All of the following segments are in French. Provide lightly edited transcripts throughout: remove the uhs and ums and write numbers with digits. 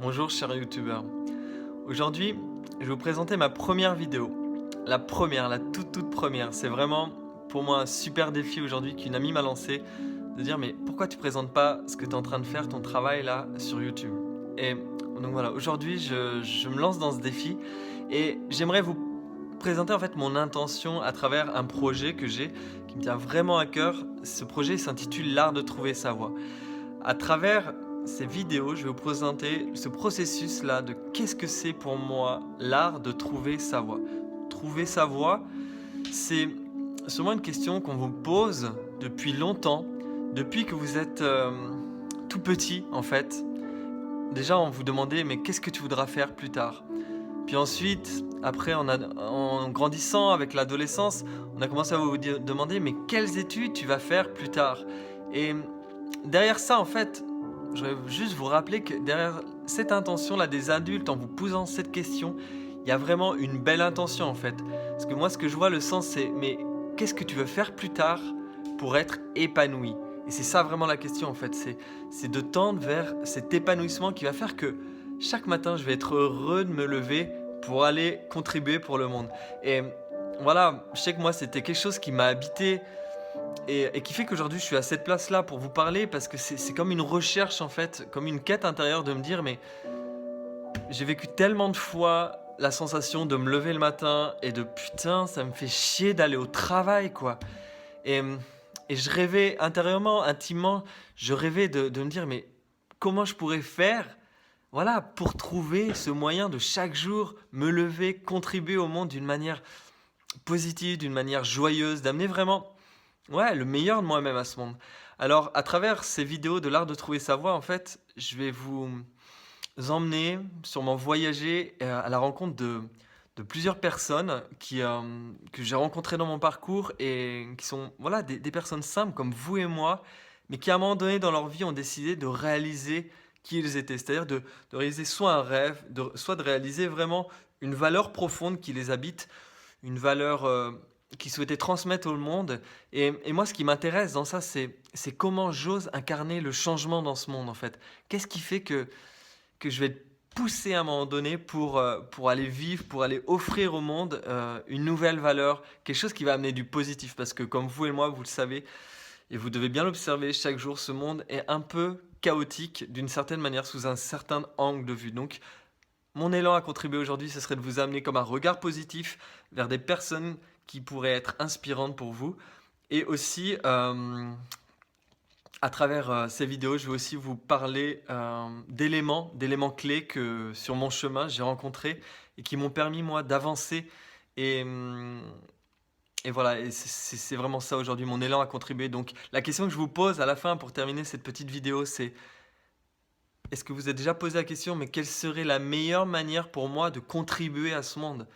Bonjour chers youtubeurs. Aujourd'hui, je vais vous présenter ma première vidéo. La première, la toute première. C'est vraiment pour moi un super défi aujourd'hui qu'une amie m'a lancé de dire mais pourquoi tu présentes pas ce que tu es en train de faire, ton travail là sur YouTube. Et donc voilà, aujourd'hui je me lance dans ce défi et j'aimerais vous présenter en fait mon intention à travers un projet que j'ai qui me tient vraiment à cœur. Ce projet s'intitule L'art de trouver sa voie. À travers ces vidéos, je vais vous présenter ce processus-là de qu'est-ce que c'est pour moi l'art de trouver sa voix. Trouver sa voix, c'est sûrement une question qu'on vous pose depuis longtemps, depuis que vous êtes tout petit en fait. Déjà, on vous demandait mais qu'est-ce que tu voudras faire plus tard? Puis ensuite, après, en grandissant avec l'adolescence, on a commencé à vous demander mais quelles études tu vas faire plus tard? Et derrière ça, en fait, je voudrais juste vous rappeler que derrière cette intention-là des adultes, en vous posant cette question, il y a vraiment une belle intention en fait. Parce que moi, ce que je vois, le sens, c'est mais qu'est-ce que tu veux faire plus tard pour être épanoui? Et c'est ça vraiment la question en fait. C'est de tendre vers cet épanouissement qui va faire que chaque matin, je vais être heureux de me lever pour aller contribuer pour le monde. Et voilà, je sais que moi, c'était quelque chose qui m'a habité et qui fait qu'aujourd'hui je suis à cette place-là pour vous parler parce que c'est comme une recherche en fait, comme une quête intérieure de me dire mais j'ai vécu tellement de fois la sensation de me lever le matin et de putain ça me fait chier d'aller au travail quoi. Et, et je rêvais intérieurement, intimement, je rêvais de me dire mais comment je pourrais faire voilà, pour trouver ce moyen de chaque jour me lever, contribuer au monde d'une manière positive, d'une manière joyeuse, d'amener vraiment ouais, le meilleur de moi-même à ce monde. Alors, à travers ces vidéos de l'art de trouver sa voie, en fait, je vais vous emmener, sûrement voyager à la rencontre de plusieurs personnes que j'ai rencontrées dans mon parcours et qui sont voilà, des personnes simples comme vous et moi, mais qui à un moment donné dans leur vie ont décidé de réaliser qui ils étaient. C'est-à-dire de réaliser soit un rêve, soit de réaliser vraiment une valeur profonde qui les habite, une valeur qu'ils souhaitaient transmettre au monde. Et moi, ce qui m'intéresse dans ça, c'est comment j'ose incarner le changement dans ce monde, en fait. Qu'est-ce qui fait que je vais être poussé à un moment donné pour aller vivre, pour aller offrir au monde une nouvelle valeur, quelque chose qui va amener du positif. Parce que comme vous et moi, vous le savez, et vous devez bien l'observer chaque jour, ce monde est un peu chaotique d'une certaine manière, sous un certain angle de vue. Donc, mon élan à contribuer aujourd'hui, ce serait de vous amener comme un regard positif vers des personnes qui pourraient être inspirantes pour vous. Et aussi, à travers ces vidéos, je vais aussi vous parler d'éléments clés que sur mon chemin j'ai rencontrés et qui m'ont permis moi d'avancer. Et, et voilà, et c'est vraiment ça aujourd'hui, mon élan à contribuer. Donc la question que je vous pose à la fin pour terminer cette petite vidéo, c'est est-ce que vous êtes déjà posé la question, mais quelle serait la meilleure manière pour moi de contribuer à ce monde?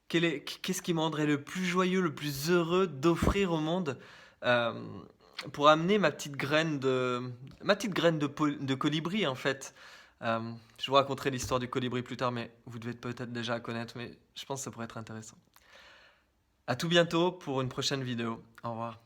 Qu'est-ce qui me rendrait le plus joyeux, le plus heureux d'offrir au monde euh, pour amener ma petite graine de colibri en fait. Je vous raconterai l'histoire du colibri plus tard, mais vous devez peut-être déjà la connaître, mais je pense que ça pourrait être intéressant. À tout bientôt pour une prochaine vidéo. Au revoir.